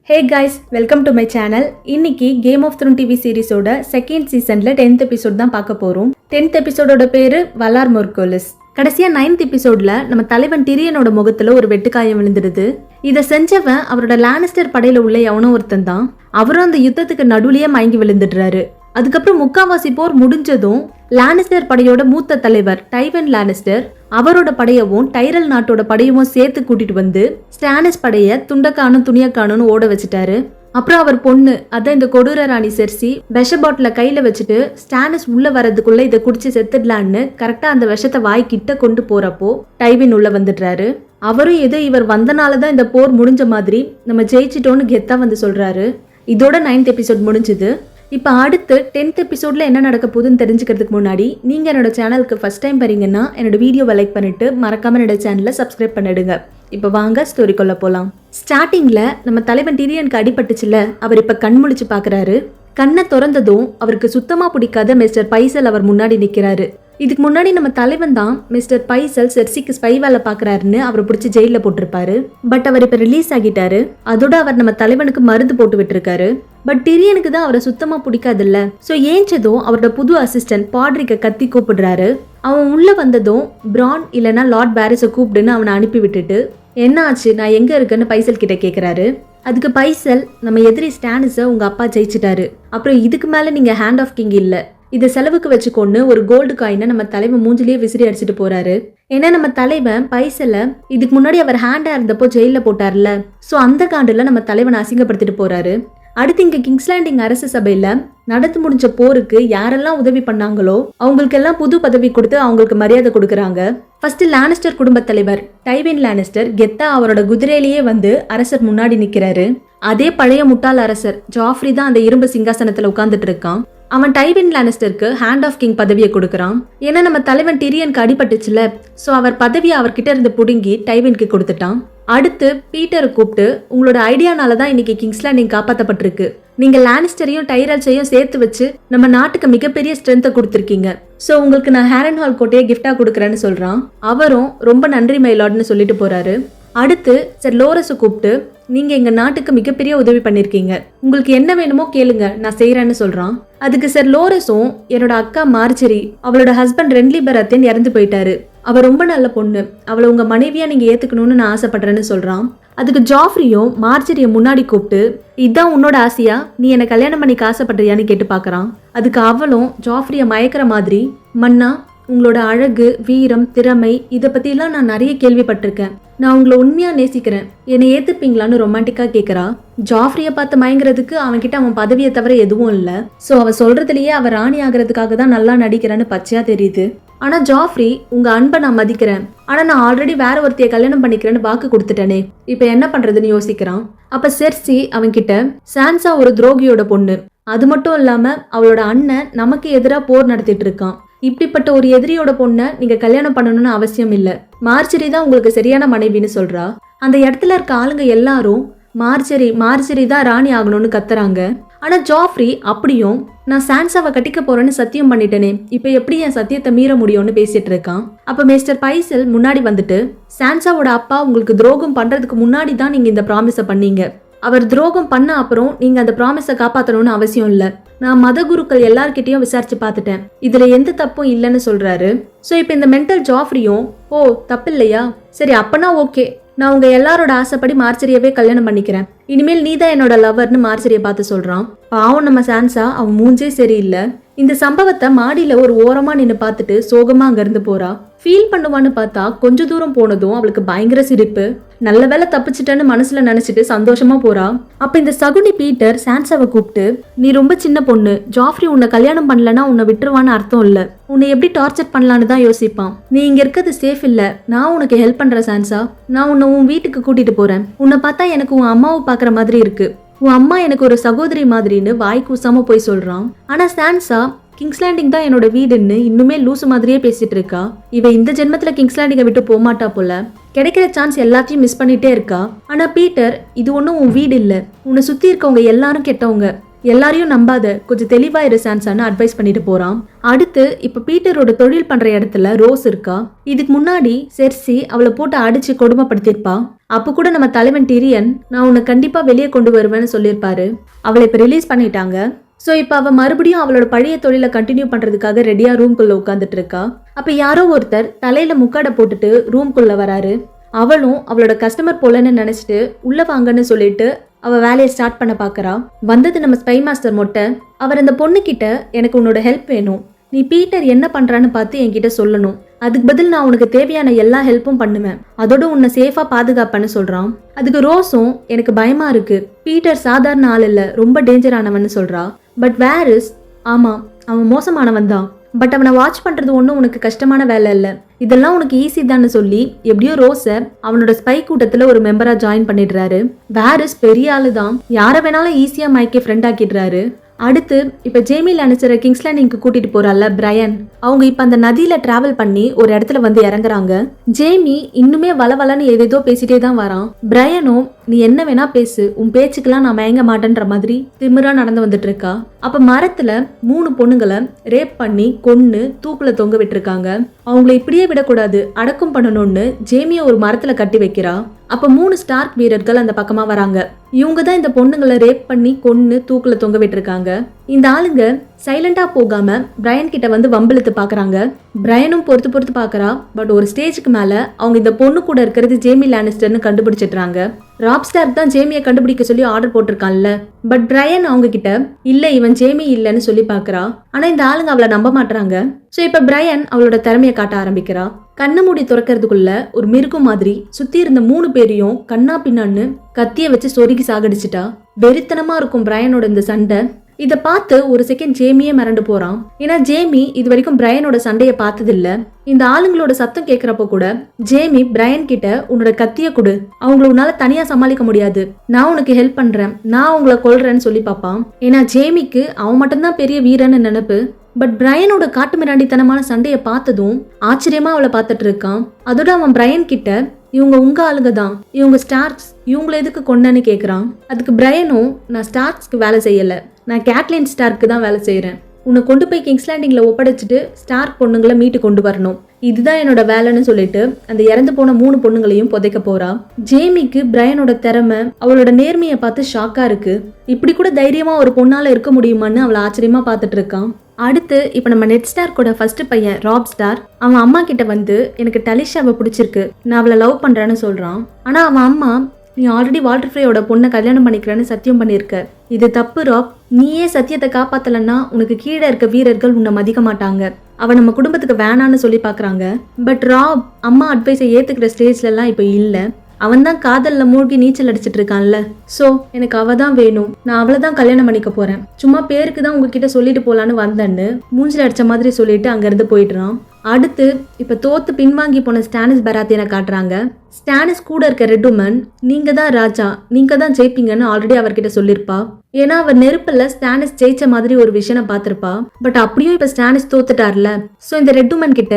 Hey guys, welcome to my channel. இன்னைக்கு game of throne TV சீரிஸோட second சீசன்ல 10th episode தான் பார்க்க போறோம். 10th எபிசோடோட பேரு வலார் மோர்கோலிஸ். கடைசியா 9th எபிசோட்ல நம்ம தலைவன் டிரியனோட முகத்துல ஒரு வெட்டுக்காயம் விழுந்துடுது. இதை செஞ்சவன் அவரோட லானிஸ்டர் படையில உள்ள எவனோ ஒருத்தன் தான். அவரும் அந்த யுத்தத்துக்கு நடுவுலயே மயங்கி விழுந்துடுறாரு. அதுக்கப்புறம் முக்காவாசி போர் முடிஞ்சதும் லானிஸ்டர் படையோட மூத்த தலைவர் டைவன் லானிஸ்டர் அவரோட படையவும் டைரல் நாட்டோட படையவும் சேர்த்து கூட்டிட்டு வந்து ஸ்டானிஸ் படைய துண்டக்கானும் துணியக்கானும் ஓட வச்சுட்டாரு. அப்புறம் அவர் பொண்ணு அதான் இந்த கொடூர ராணி செர்சி விஷ பாட்டில கையில வச்சுட்டு ஸ்டானிஸ் உள்ள வர்றதுக்குள்ள இதை குடிச்சு செத்துடலான்னு கரெக்டா அந்த விஷத்தை வாய்க்கிட்ட கொண்டு போறப்போ டைவின் உள்ள வந்துடுறாரு. அவரும் ஏதோ இவர் வந்தனாலதான் இந்த போர் முடிஞ்ச மாதிரி நம்ம ஜெயிச்சிட்டோன்னு கெத்தா வந்து சொல்றாரு. இதோட 9th எபிசோட் முடிஞ்சது. இப்போ அடுத்து 10th எபிசோட்ல என்ன நடக்க போகுதுன்னு தெரிஞ்சுக்கிறதுக்கு முன்னாடி நீங்க என்னோட சேனலுக்கு ஃபர்ஸ்ட் டைம் வரீங்கன்னா என்னோட வீடியோவை லைக் பண்ணிட்டு மறக்காம என்னோட சேனலை சப்ஸ்கிரைப் பண்ணிடுங்க. இப்போ வாங்க ஸ்டோரிக்குள்ள போலாம். ஸ்டார்டிங்ல நம்ம தலைவன் டிரியனுக்கு அடிபட்டுச்சுல, அவர் இப்ப கண் முழிச்சு பாக்குறாரு. கண்ணை திறந்ததும் அவருக்கு சுத்தமா பிடிக்காத மிஸ்டர் பைசல் அவர் முன்னாடி நிக்கிறாரு. இதுக்கு முன்னாடி நம்ம தலைவன் தான் மிஸ்டர் பைசல் செர்சிக்கு ஸ்பை வேலை பாக்குறாருன்னு அவரை பிடிச்சி ஜெயில போட்டிருப்பாரு. பட் அவர் இப்ப ரிலீஸ் ஆகிட்டாரு. அதோட அவர் நம்ம தலைவனுக்கு மருந்து போட்டு விட்டுருக்காரு. பட் டிரியனுக்கு தான் அவரை சுத்தமா பிடிக்காதுல்ல. சோ ஏஞ்சதும் அவரோட புது அசிஸ்டன்ட் பாட்ரிக்க கத்தி கூப்பிடுறாரு. அவன் உள்ள வந்ததும் பிரான் இல்லனா லார்ட் பாரிஸை கூப்பிடுன்னு அவனை அனுப்பி விட்டுட்டு என்ன ஆச்சு, நான் எங்க இருக்கேன்னு பைசல் கிட்ட கேக்குறாரு. அதுக்கு பைசல், நம்ம எதிரி ஸ்டானிஸை உங்க அப்பா ஜெயிச்சிட்டாரு, அப்புறம் இதுக்கு மேல நீங்க ஹேண்ட் ஆஃப் கிங் இல்ல, இதை செலவுக்கு வச்சுக்கொண்டு ஒரு கோல்டு காயினை நம்ம தலைவன் மூஞ்சிலேயே விசிறி அடிச்சுட்டு போறாரு. ஏன்னா நம்ம தலைவன் பைசல இதுக்கு முன்னாடி அவர் ஹேண்டா இருந்தப்போ ஜெயில போட்டார்ல, சோ அந்த காண்டுல நம்ம தலைவனை அசிங்கப்படுத்திட்டு போறாரு. அடுத்து இங்க கிங்ஸ் லேண்டிங் அரசு சபையில நடந்து முடிஞ்ச போருக்கு யாரெல்லாம் உதவி பண்ணாங்களோ அவங்களுக்கு எல்லாம் புது பதவி கொடுத்து அவங்களுக்கு மரியாதை கொடுக்கறாங்க. ஃபர்ஸ்ட் லானிஸ்டர் குடும்ப தலைவர் டைவின் லானிஸ்டர் கெத்தா அவரோட குதிரையிலேயே வந்து அரசர் முன்னாடி நிக்கிறாரு. அதே பழைய முட்டாள் அரசர் ஜாஃப்ரி தான் அந்த இரும்பு சிங்காசனத்துல உட்கார்ந்துட்டு இருக்கான். அவன் டைவின் லானிஸ்டருக்கு ஹேண்ட் ஆஃப் கிங் பதவியை கொடுக்கறான். ஏன்னா நம்ம தலைவன் டிரியனுக்கு அடிபட்டுச்சுல, சோ அவர் பதவியை அவர்கிட்ட இருந்து புடுங்கி டைவினுக்கு கொடுத்துட்டான். அடுத்து பீட்டரை கூப்பிட்டு, உங்களோட ஐடியானால தான் இன்னைக்கு கிங்ஸ் லேண்டிங் காப்பாற்றப்பட்டிருக்கு, நீங்க லானிஸ்டரையும் டைரல்ஸையும் சேர்த்து வச்சு நம்ம நாட்டுக்கு மிகப்பெரிய ஸ்ட்ரென்த்தை கொடுத்துருக்கீங்க, சோ உங்களுக்கு நான் ஹேரன்ஹால் கோட்டையை கிஃப்டா கொடுக்குறேன்னு சொல்றான். அவரும் ரொம்ப நன்றி மைலார்ட்னு சொல்லிட்டு போறாரு. அடுத்து சர் லோரஸை கூப்பிட்டு, நீங்க எங்க நாட்டுக்கு மிகப்பெரிய உதவி பண்ணிருக்கீங்க, உங்களுக்கு என்ன வேணுமோ கேளுங்க, நான் செய்யறேன்னு சொல்றான். அதுக்கு சர் லோரஸும், என்னோட அக்கா மார்ஜரி அவளோட ஹஸ்பண்ட் ரென்லி பெரத்தின் இறந்து போயிட்டாரு, அவ ரொம்ப நல்ல பொண்ணு, அவளை உங்க மனைவியா நீங்க ஏத்துக்கணும்னு நான் ஆசைப்படுறேன்னு சொல்றான். அதுக்கு ஜாஃப்ரியும் மார்ஜரிய முன்னாடி கூப்பிட்டு, இதான் உன்னோட ஆசையா, நீ என்ன கல்யாணம் பண்ணிக்க ஆசைப்படுறியான்னு கேட்டு பாக்குறான். அதுக்கு அவளும் ஜாஃப்ரிய மயக்கிற மாதிரி, மன்னா உங்களோட அழகு, வீரம், திறமை இதை பத்திலாம் நான் நிறைய கேள்விப்பட்டிருக்கேன், நான் உங்களை உண்மையா நேசிக்கிறேன், என்னை ஏத்துப்பீங்களான்னு ரொமான்டிக்கா கேக்குறா. ஜாஃப்ரிய பார்த்து மயங்கிறதுக்கு அவன்கிட்ட அவன் பதவியை தவிர எதுவும் இல்ல. சோ அவ சொல்றதுலயே அவ ராணி ஆகிறதுக்காக தான் நல்லா நடிக்கிறேன்னு பச்சையா தெரியுது. ஆனா ஜாஃப்ரி, உங்க அன்பை நான் மதிக்கிறேன், ஆனா நான் ஆல்ரெடி வேற ஒருத்தைய கல்யாணம் பண்ணிக்கிறேன்னு வாக்கு கொடுத்துட்டேனே, இப்ப என்ன பண்றதுன்னு யோசிக்கிறான். அப்ப செர்சி அவன்கிட்ட, சான்சா ஒரு துரோகியோட பொண்ணு, அது மட்டும் இல்லாம அவளோட அண்ணன் நமக்கு எதிராக போர் நடத்திட்டு இருக்கான், இப்படிப்பட்ட ஒரு எதிரியோட பொண்ணை நீங்க கல்யாணம் பண்ணணும்னு அவசியம் இல்ல, மார்ஜரி தான் உங்களுக்கு சரியான மனைவின்னு சொல்றா. அந்த இடத்துல இருக்க ஆளுங்க எல்லாரும் மார்ஜரி தான் ராணி ஆகணும்னு கத்துறாங்க. ஆனா ஜாஃப்ரி அப்படியும், நான் சான்சாவை கட்டிக்க போறேன்னு சத்தியம் பண்ணிட்டேனே, இப்ப எப்படி என் சத்தியத்தை மீற முடியும்னு பேசிட்டு இருக்கான். அப்ப மிஸ்டர் பைசல் முன்னாடி வந்துட்டு, சான்சாவோட அப்பா உங்களுக்கு துரோகம் பண்றதுக்கு முன்னாடி தான் நீங்க இந்த ப்ராமிஸை பண்ணீங்க, அவர் துரோகம் பண்ண அப்புறம் நீங்க அந்த ப்ராமிஸை காப்பாற்றணும்னு அவசியம் இல்ல, நான் மத குருக்கள் எல்லார்கிட்டையும் விசாரிச்சு பார்த்துட்டேன், இதுல எந்த தப்பும் இல்லைன்னு சொல்றாரு. சோ இப்ப இந்த மென்டல் ஜாஃப்ரியும், ஓ தப்பு இல்லையா, சரி அப்பனா ஓகே, நான் உங்க எல்லாரோட ஆசைப்படி மார்ஜரியவே கல்யாணம் பண்ணிக்கிறேன், இனிமேல் நீதான் என்னோட லவர்னு மார்ஜரிய பார்த்து சொல்றான். பாவம் நம்ம சான்சா, அவன் மூஞ்சே சரியில்லை. இந்த சம்பவத்தை மாடியில ஒரு ஓரமா நின்னு பார்த்துட்டு சோகமா அங்க இருந்து போறா. ஃபீல் பண்ணுவான்னு பார்த்தா கொஞ்ச தூரம் போனதும் அவளுக்கு பயங்கர சிரிப்பு. நல்ல வேலை தப்பிச்சிட்டேன்னு மனசுல நினைச்சிட்டு சந்தோஷமா போறா. அப்ப இந்த சகுனி பீட்டர் சான்சாவை கூப்பிட்டு, நீ ரொம்ப சின்ன பொண்ணு, ஜாஃப்ரி உன்னை கல்யாணம் பண்ணலன்னா உன்னை விட்டுருவான்னு அர்த்தம் இல்ல, உன்னை எப்படி டார்ச்சர் பண்ணலான்னு தான் யோசிப்பான், நீ இங்க இருக்கிறது சேஃப் இல்ல, நான் உனக்கு ஹெல்ப் பண்றேன் சான்சா, நான் உன்னை உன் வீட்டுக்கு கூட்டிட்டு போறேன், உன்னை பார்த்தா எனக்கு உன் அம்மாவை பாக்குற மாதிரி இருக்கு, உன் அம்மா எனக்கு ஒரு சகோதரி மாதிரின்னு வாய் கூசாம போய் சொல்றான். ஆனா சான்சா, கிங்ஸ் லேண்டிங் தான் என்னோட வீடுன்னு இன்னுமே லூசு மாதிரியே பேசிட்டு இருக்கா. இவ இந்த ஜென்மத்துல கிங்ஸ் லேண்டிங்கை விட்டு போமாட்டா போல, கிடைக்கிற சான்ஸ் எல்லாத்தையும் மிஸ் பண்ணிட்டே இருக்கா. ஆனா பீட்டர், இது ஒன்றும் உன் வீடு இல்ல, உன்னை சுத்தி இருக்கவங்க எல்லாரும் கெட்டவங்க, எல்லாரையும் நம்பாத, கொஞ்சம் தெளிவா இரு சான்சான்னு அட்வைஸ் பண்ணிட்டு போறான். அடுத்து இப்ப பீட்டரோட தொழில் பண்ற இடத்துல ரோஸ் இருக்கா. இதுக்கு முன்னாடி செர்சி அவளை போட்டு அடிச்சு கொடுமைப்படுத்திருப்பா. அப்ப கூட நம்ம தலைவன் டிரியன் நான் உன்னை கண்டிப்பா வெளியே கொண்டு வருவேன்னு சொல்லியிருப்பாரு. அவளை இப்ப ரிலீஸ் பண்ணிட்டாங்க. ஸோ இப்போ அவள் மறுபடியும் அவளோட பழைய தொழிலை கண்டினியூ பண்ணுறதுக்காக ரெடியாக ரூம்குள்ளே உட்காந்துட்டு இருக்கா. அப்போ யாரோ ஒருத்தர் தலையில் முக்காடை போட்டுட்டு ரூம்குள்ளே வராரு. அவளும் அவளோட கஸ்டமர் போலன்னு நினச்சிட்டு உள்ளே வாங்கன்னு சொல்லிட்டு அவள் வேலையை ஸ்டார்ட் பண்ண பார்க்குறா. வந்தது நம்ம ஸ்பை மாஸ்டர் மொட்டை. அவர் அந்த பொண்ணுக்கிட்ட எனக்கு உன்னோட ஹெல்ப் வேணும், நீ பீட்டர் என்ன பண்ணுறான்னு பார்த்து என்கிட்ட சொல்லணும், அதுக்கு பதில் நான் உனக்கு தேவையான எல்லா ஹெல்ப்பும் பண்ணுவேன், அதோட உன்னை சேஃபாக பாதுகாப்பேன்னு சொல்கிறான். அதுக்கு ரோஸும் எனக்கு பயமா இருக்கு, பீட்டர் சாதாரண ஆள் இல்லை, ரொம்ப டேஞ்சரானவன்னு சொல்றா. பட் வேரிஸ் ஆமா அவன் மோசமானவன் தான், பட் அவனை வாட்ச் பண்றது ஒன்றும் உனக்கு கஷ்டமான வேலை இல்லை, இதெல்லாம் உனக்கு ஈஸி தான்னு சொல்லி எப்படியோ ரோஸை அவனோட ஸ்பை கூட்டத்துல ஒரு மெம்பரா ஜாயின் பண்ணிடுறாரு. வேரிஸ் பெரிய ஆளு தான், யாரை வேணாலும் ஈஸியா மைக்கே ஃப்ரெண்ட் ஆக்கிடுறாரு. அடுத்து இப்ப ஜேமி லானிஸ்டரை கிங்ஸ் லேண்டிங்க்கு கூட்டிட்டு போறால பிரையன், அவங்க இப்ப அந்த நதியில டிராவல் பண்ணி ஒரு இடத்துல வந்து இறங்குறாங்க. ஜேமி இன்னுமே வளவலன்னு ஏதேதோ பேசிட்டே தான் வரான். பிரையனும் நீ என்ன வேணா பேசு, உன் பேச்சுக்கெல்லாம் நான் மயங்க மாட்டேன்ற மாதிரி திமிரா நடந்து வந்துட்டு இருக்கா. அப்ப மரத்துல 3 பொண்ணுங்களை ரேப் பண்ணி கொன்னு தூக்குல தொங்க விட்டுருக்காங்க. அவங்களை இப்படியே விடக்கூடாது, அடக்கம் பண்ணணும்னு ஜேமியை ஒரு மரத்துல கட்டி வைக்கிறா. அப்ப 3 ஸ்டார்க் வீரர்கள் அந்த பக்கமா வராங்க. இவங்க தான் இந்த பொண்ணுங்களை ரேப் பண்ணி கொன்னு தூக்குல தொங்க விட்டுருக்காங்க. இந்த ஆளுங்க சைலண்டா போகாம பிரையன் கிட்ட வந்து வம்பிழுத்து பாக்குறாங்க. பிரையனும் பொறுத்து பாக்குறா. பட் ஒரு ஸ்டேஜுக்கு மேல அவங்க இந்த பொண்ணு கூட இருக்கிறது ஜேமி லானிஸ்டர்னு கண்டுபிடிச்சிடுறாங்க. ராப்ஸ்டார் தான் ஜேமியை கண்டுபிடிக்க சொல்லி ஆர்டர் போட்டிருக்கான்ல. பட் பிரையன் அவங்க கிட்ட இல்ல இவன் ஜேமி இல்லன்னு சொல்லி பாக்குறா. ஆனா இந்த ஆளுங்க அவளை நம்ப மாட்டாங்க. சோ இப்ப பிரையன் அவளோட திறமையை காட்ட ஆரம்பிக்கிறா. கண்ணு மூடி துறக்கிறதுக்குள்ள ஒரு மிருகம் மாதிரி சுத்தி இருந்த 3 பேரையும் கண்ணா பின்னான்னு கத்திய வச்சு சொருகி சாகடிச்சிட்டா. வெறித்தனமா இருக்கும் பிரையனோட இந்த சண்டை. இதை பார்த்து ஒரு செகண்ட் ஜேமியே மிரண்டு போறான். ஏன்னா ஜேமி இது வரைக்கும் பிரையனோட சண்டையை பார்த்தது இல்ல. இந்த ஆளுங்களோட சத்தம் கேட்கிறப்ப கூட ஜேமி பிரையன் கிட்ட உன்னோட கத்திய கொடு, அவங்கள உன்னால தனியா சமாளிக்க முடியாது, நான் உனக்கு ஹெல்ப் பண்றேன், நான் உங்களை கொல்றேன்னு சொல்லி பார்ப்பான். ஏன்னா ஜேமிக்கு அவன் மட்டும்தான் பெரிய வீரன்னு நினைப்பு. பட் பிரையனோட காட்டு மிராண்டித்தனமான சண்டையை பார்த்ததும் ஆச்சரியமா அவளை பார்த்துட்டு இருக்கான். அதோட அவன் பிரையன் கிட்ட இவங்க உங்க ஆளுங்க தான், இவங்க ஸ்டார்க்ஸ், இவங்களை எதுக்கு கொண்டன்னு கேட்குறான். அதுக்கு பிரையனும் நான் ஸ்டார்க்ஸ்க்கு வேலை செய்யலை, நான் கேட்லின் ஸ்டார்க்கு தான் வேலை செய்கிறேன், உன்னை கொண்டு போய் கிங்ஸ் லேண்டிங்கில் ஒப்படைச்சிட்டு ஸ்டார்க் பொண்ணுங்களை மீட்டு கொண்டு வரணும், இதுதான் என்னோட வேலைன்னு சொல்லிட்டு அந்த இறந்து போன 3 பொண்ணுங்களையும் புதைக்க போறா. ஜேமிக்கு பிரையனோட திறமை அவளோட நேர்மையை பார்த்து ஷாக்கா இருக்கு. இப்படி கூட தைரியமா ஒரு பொண்ணால இருக்க முடியுமான்னு அவளை ஆச்சரியமா பார்த்துட்டு இருக்கான். அடுத்து இப்போ நம்ம நெட் ஸ்டார்க்கோட ஃபர்ஸ்ட் பையன் ராப் ஸ்டார், அவன் அம்மா கிட்ட வந்து எனக்கு டலிஷாவை பிடிச்சிருக்கு, நான் அவளை லவ் பண்றேன்னு சொல்றான். ஆனா அவன் அம்மா நீ ஆல்ரெடி வால்டர் ஃப்ரேயோட பொண்ணை கல்யாணம் பண்ணிக்கிறேன்னு சத்தியம் பண்ணியிருக்க, இது தப்பு ராப், நீயே சத்தியத்தை காப்பாத்தலன்னா உனக்கு கீழே இருக்க வீரர்கள் உன்னை மதிக்க மாட்டாங்க, அவன் நம்ம குடும்பத்துக்கு வேணான்னு சொல்லி பாக்குறாங்க. பட் ராப் அம்மா அட்வைஸை ஏத்துக்கிற ஸ்டேஜ்ல எல்லாம் இப்போ இல்லை. அவன் தான் காதல்ல மூழ்கி நீச்சல் அடிச்சிட்டு இருக்கான்ல. சோ எனக்கு அவ தான் வேணும், நான் அவளை தான் கல்யாணம் பண்ணிக்க போறேன், சும்மா பேருக்கு தான் உங்ககிட்ட சொல்லிட்டு போலான்னு வந்தேன்னு மூஞ்சில அடிச்ச மாதிரி சொல்லிட்டு அங்கிருந்து போயிடுறான். அடுத்து இப்ப தோத்து பின்வாங்கி போன ஸ்டானிஸ் பராத்தியனை காட்டுறாங்க. ஸ்டானிஸ் கூட இருக்க ரெட் உமன் நீங்க தான் ராஜா, நீங்க தான் ஜெயிப்பீங்கன்னு ஆல்ரெடி அவர்கிட்ட சொல்லிருப்பா. ஏன்னா அவர் நெருப்புல ஸ்டானிஸ் ஜெயிச்ச மாதிரி ஒரு விஷயம் பார்த்திருப்பா. பட் அப்படியும் இப்ப ஸ்டானிஸ் தோத்துட்டார்ல. சோ இந்த ரெட் உமன் கிட்ட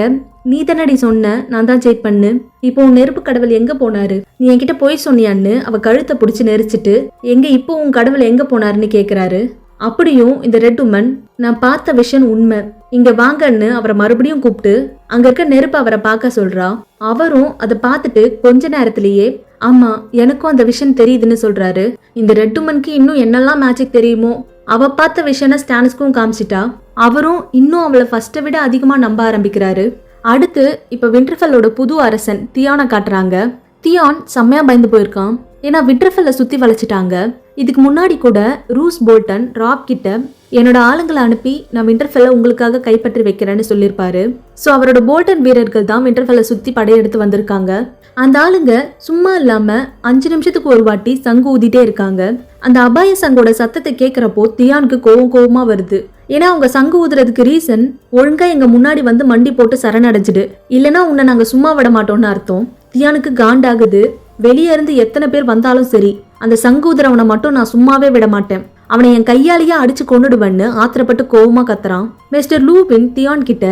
நீ தானடி சொன்ன நான் தான் ஜெயிப்பண்ணு, இப்போ உன் நெருப்பு கடவுள் எங்க போனாரு, நீ என்கிட்ட போய் சொன்னியான்னு அவ கழுத்தை பிடிச்சி நெரிச்சிட்டு எங்க இப்போ உன் கடவுள் எங்க போனாருன்னு கேக்குறாரு. அப்படியும் இந்த ரெட் உமன் நான் பார்த்த விஷயம் உண்மை, இங்க வாங்கன்னு அவரை மறுபடியும் கூப்பிட்டு அங்க இருக்க நெருப்பு அவரை பார்க்க சொல்றா. அவரும் அதை பார்த்துட்டு கொஞ்ச நேரத்திலேயே ஆமா எனக்கும் அந்த விஷயம் தெரியுதுன்னு சொல்றாரு. இந்த ரெட் உமனுக்கு இன்னும் என்னெல்லாம் மேஜிக் தெரியுமோ அவ பார்த்த விஷயம் ஸ்டானிஸ்க்கும் காமிச்சிட்டா. அவரும் இன்னும் அவளை ஃபர்ஸ்ட்டை விட அதிகமா நம்ப ஆரம்பிக்கிறாரு. அடுத்து இப்ப விண்டர்ஃபெல்லோட புது அரசன் தியானை காட்டுறாங்க. தியான் செம்மையா பயந்து போயிருக்கான். ஏன்னா விண்டர்ஃபெல்ல சுத்தி வளைச்சிட்டாங்க. இதுக்கு முன்னாடி கூட ரூஸ் போல்டன் ராப் கிட்ட என்னோட ஆளுங்களை அனுப்பி நான் விண்டர்ஃபெல்ல உங்களுக்காக கைப்பற்றி வைக்கிறேன்னு சொல்லியிருப்பாரு. ஸோ அவரோட போல்டன் வீரர்கள் தான் விண்டர்ஃபெல்ல சுத்தி படையெடுத்து வந்திருக்காங்க. அந்த ஆளுங்க சும்மா இல்லாம 5 நிமிஷத்துக்கு ஒரு வாட்டி சங்கு ஊதிட்டே இருக்காங்க. அந்த அபாய சங்கோட சத்தத்தை கேட்கிறப்போ தியானுக்கு கோவமா வருது. ஏன்னா அவங்க சங்கு ஊதுறதுக்கு ரீசன் ஒழுங்கா எங்க முன்னாடி வந்து மண்டி போட்டு சரணடைஞ்சிடு, இல்லைன்னா உன்னை நாங்க சும்மா விட மாட்டோம்னு அர்த்தம். தியானுக்கு காண்டாகுது. வெளியே இருந்து எத்தனை பேர் வந்தாலும் சரி அந்த சங்கு ஊதுறவனை மட்டும் நான் சும்மாவே விட மாட்டேன், அவனை என் கையாலேயே அடிச்சு கொண்டுடுவேன்னு ஆத்திரப்பட்டு கோவமா கத்துறான். மிஸ்டர் லூபின் தியான் கிட்ட